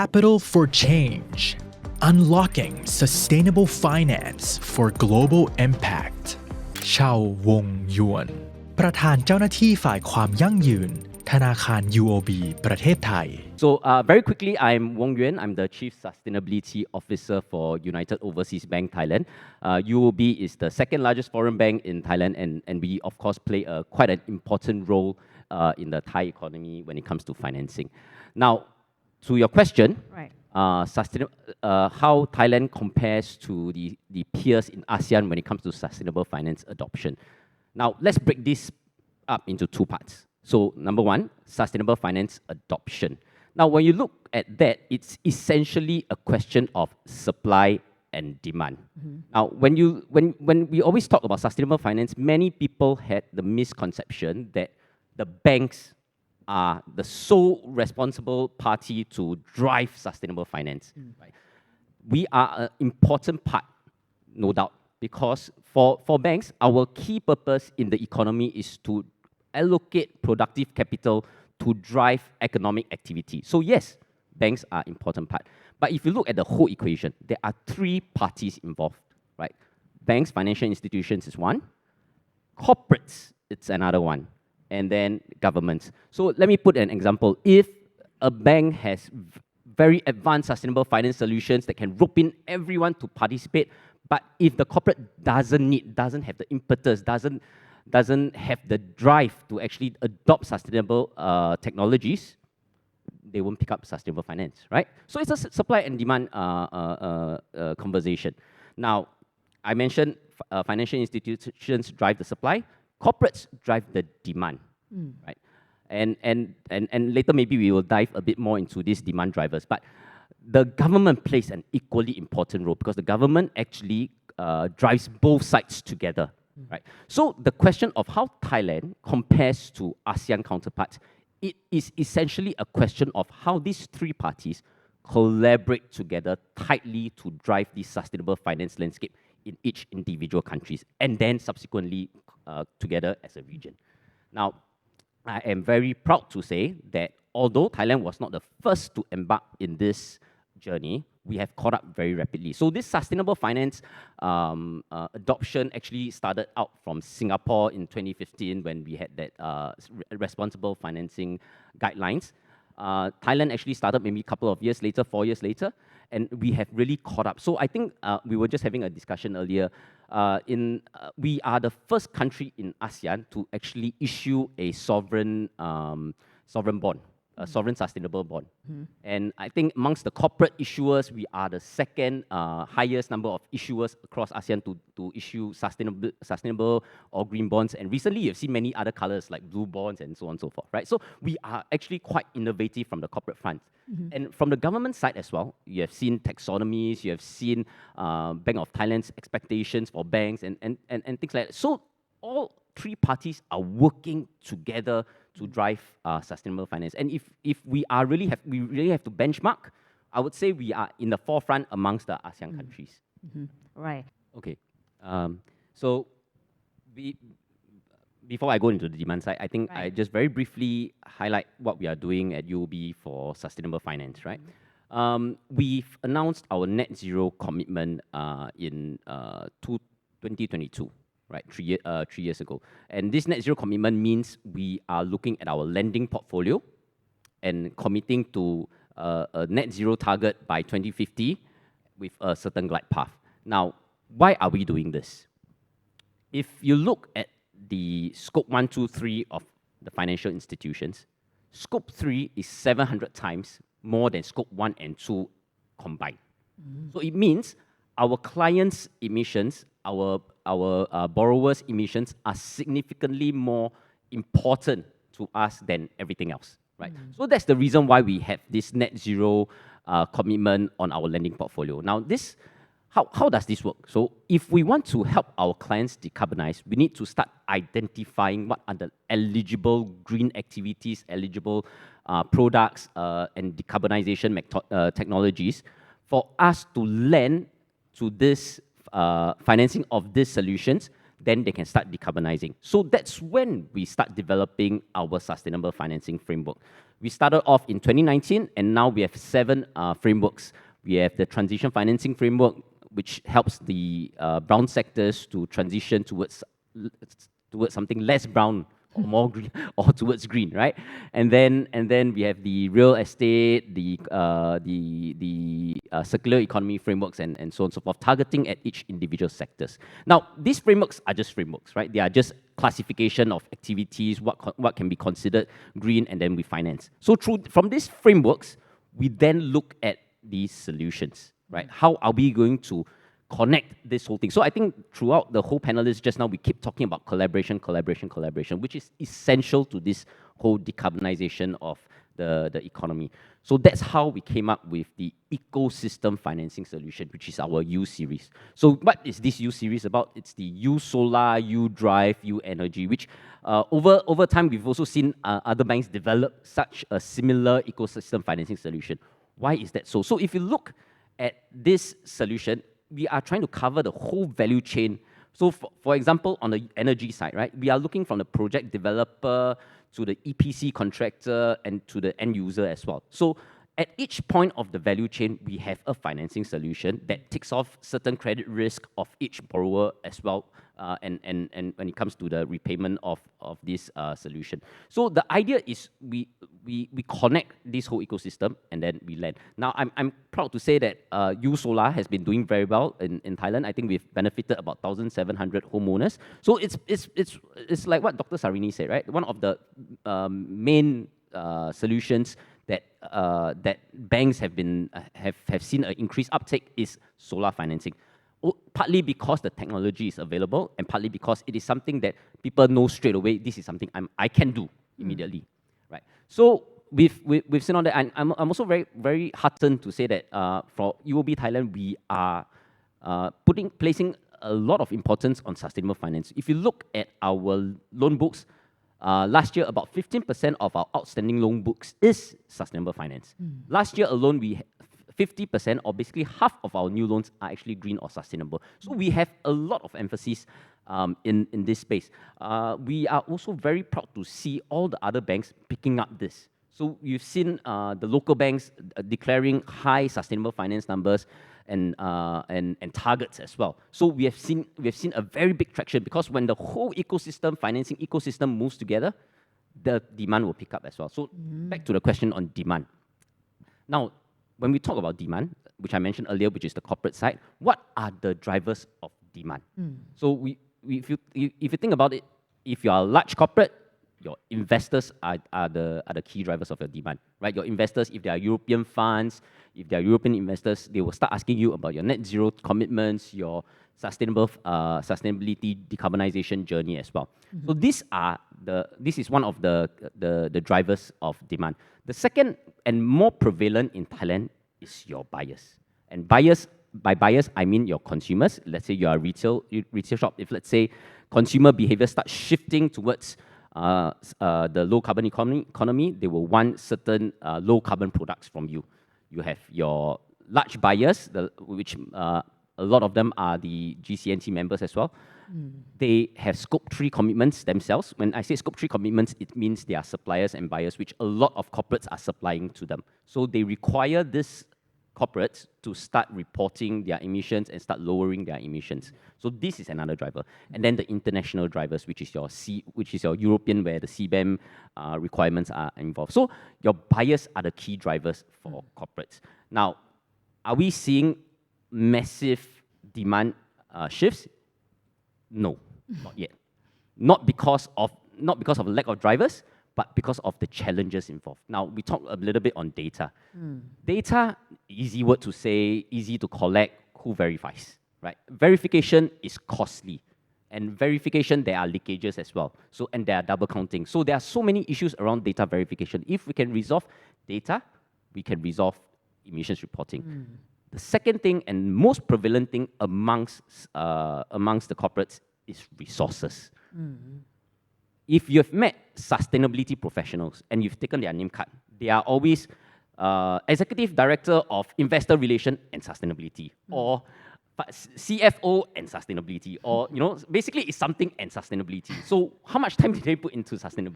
Capital for Change Unlocking Sustainable Finance for Global Impact เชาวงหยวนประธานเจ้าหน้าที่ฝ่ายความยั่งยืนธนาคาร UOB ประเทศไทย So very quickly, I'm Wong Yuan. I'm the Chief Sustainability Officer for United Overseas Bank Thailand. UOB is the second largest foreign bank in Thailand, and we of course play quite an important role in the Thai economy when it comes to financing. Now, to your question, Right. How Thailand compares to the peers in ASEAN when it comes to sustainable finance adoption. Now, let's break this up into two parts. So, number one, sustainable finance adoption. Now, when you look at that, it's essentially a question of supply and demand. Now, when we always talk about sustainable finance, many people had the misconception that the banks are the sole responsible party to drive sustainable finance. Right? We are an important part, no doubt, because for banks, our key purpose in the economy is to allocate productive capital to drive economic activity. So yes, banks are an important part. But if you look at the whole equation, there are three parties involved, right? Banks, financial institutions is one. Corporates, it's another one. And then governments. So let me put an example. If a bank has very advanced sustainable finance solutions that can rope in everyone to participate, but if the corporate doesn't have the impetus, doesn't have the drive to actually adopt sustainable technologies, they won't pick up sustainable finance, right? So it's a supply and demand conversation. Now, I mentioned financial institutions drive the supply. Corporates drive the demand, right? And later maybe we will dive a bit more into these demand drivers. But the government plays an equally important role because the government actually drives both sides together, right? So the question of how Thailand compares to ASEAN counterparts, it is essentially a question of how these three parties collaborate together tightly to drive the sustainable finance landscape in each individual countries, and then subsequently together as a region. Now, I am very proud to say that although Thailand was not the first to embark in this journey, we have caught up very rapidly. So this sustainable finance adoption actually started out from Singapore in 2015 when we had that responsible financing guidelines. Thailand actually started maybe a couple of years later, 4 years later, and we have really caught up. So I think we were just having a discussion earlier. We are the first country in ASEAN to actually issue a sovereign bond, a sovereign sustainable bond. And I think amongst the corporate issuers, we are the second highest number of issuers across ASEAN to issue sustainable or green bonds. And recently, you've seen many other colors like blue bonds and so on and so forth, right? So we are actually quite innovative from the corporate front. And from the government side as well, you have seen taxonomies, you have seen Bank of Thailand's expectations for banks and things like that. So all three parties are working together to drive sustainable finance. And if we really have to benchmark, I would say we are in the forefront amongst the ASEAN countries. Right. Okay. So before I go into the demand side, I think I just very briefly highlight what we are doing at UOB for sustainable finance, right? We've announced our net zero commitment in 2022. Right, 3 years ago. And this net zero commitment means we are looking at our lending portfolio and committing to a net zero target by 2050 with a certain glide path. Now, why are we doing this? If you look at the scope 1, 2, 3 of the financial institutions, scope 3 is 700 times more than scope 1 and 2 combined. So it means our clients' emissions, our borrowers' emissions are significantly more important to us than everything else, right? So that's the reason why we have this net zero commitment on our lending portfolio. Now, how does this work? So if we want to help our clients decarbonize, we need to start identifying what are the eligible green activities, eligible products and decarbonization technologies for us to lend to this financing of these solutions then they can start decarbonizing. So that's when we start developing our sustainable financing framework. We started off in 2019, and now we have 7 frameworks. We have the transition financing framework, which helps the brown sectors to transition towards something less brown or more green, or towards green, right? And then we have the real estate, the circular economy frameworks, and so on and so forth, targeting at each individual sectors. Now, these frameworks are just frameworks, right? They are just classification of activities, what can be considered green, and then we finance. So from these frameworks, we then look at these solutions, right? How are we going to connect this whole thing? So I think throughout the whole panelists just now, we keep talking about collaboration, which is essential to this whole decarbonization of the economy. So that's how we came up with the ecosystem financing solution, which is our U series. So what is this U series about? It's the U Solar, U Drive, U Energy, which over time, we've also seen other banks develop such a similar ecosystem financing solution. Why is that so? So if you look at this solution, we are trying to cover the whole value chain. So for example, on the energy side, right, we are looking from the project developer to the EPC contractor and to the end user as well. So at each point of the value chain, we have a financing solution that takes off certain credit risk of each borrower as well, and when it comes to the repayment of this solution. So the idea is we connect this whole ecosystem and then we lend. Now, I'm proud to say that U Solar has been doing very well in Thailand. I think we've benefited about 1,700 homeowners. So it's like what Dr. Sarini said, right? One of the main solutions that banks have seen an increased uptake is solar financing. Partly because the technology is available, and partly because it is something that people know straight away. This is something I can do immediately, right? So we've seen on that. And I'm also very, very heartened to say that for UOB Thailand, we are placing a lot of importance on sustainable finance. If you look at our loan books, last year, about 15% of our outstanding loan books is sustainable finance. Last year alone, 50%, or basically half of our new loans, are actually green or sustainable. So we have a lot of emphasis in this space. We are also very proud to see all the other banks picking up this. So you've seen the local banks declaring high sustainable finance numbers and targets as well. So we have seen a very big traction, because when the whole financing ecosystem moves together, the demand will pick up as well. So back to the question on demand. Now, when we talk about demand, which I mentioned earlier, which is the corporate side, what are the drivers of demand? So if you think about it, if you are a large corporate, your investors are the key drivers of your demand, right? Your investors, if they are European funds, if they are European investors, they will start asking you about your net zero commitments, your sustainability decarbonization journey as well. So this is one of the drivers of demand. The second and more prevalent in Thailand is your buyers. And by buyers, I mean your consumers. Let's say you are a retail shop. If, let's say, consumer behavior starts shifting towards the low carbon economy, they will want certain low carbon products from you. You have your large buyers, which a lot of them are the GCNT members as well. They have Scope 3 commitments themselves. When I say Scope 3 commitments, it means they are suppliers and buyers, which a lot of corporates are supplying to them. So they require these corporates to start reporting their emissions and start lowering their emissions. So this is another driver. And then the international drivers, which is your European, where the CBAM requirements are involved. So your buyers are the key drivers for corporates. Now, are we seeing massive demand shifts? No, not yet. Not because of lack of drivers, but because of the challenges involved. Now, we talk a little bit on data. Data, easy word to say, easy to collect, who verifies, right? Verification is costly. And verification, there are leakages as well. So, and there are double counting. So there are so many issues around data verification. If we can resolve data, we can resolve emissions reporting. The second thing and most prevalent thing amongst the corporates is resources. If you've met sustainability professionals and you've taken their name card, they are always Executive Director of Investor Relation and Sustainability, or CFO and sustainability, or basically it's something and sustainability. So how much time did they put into sustainability?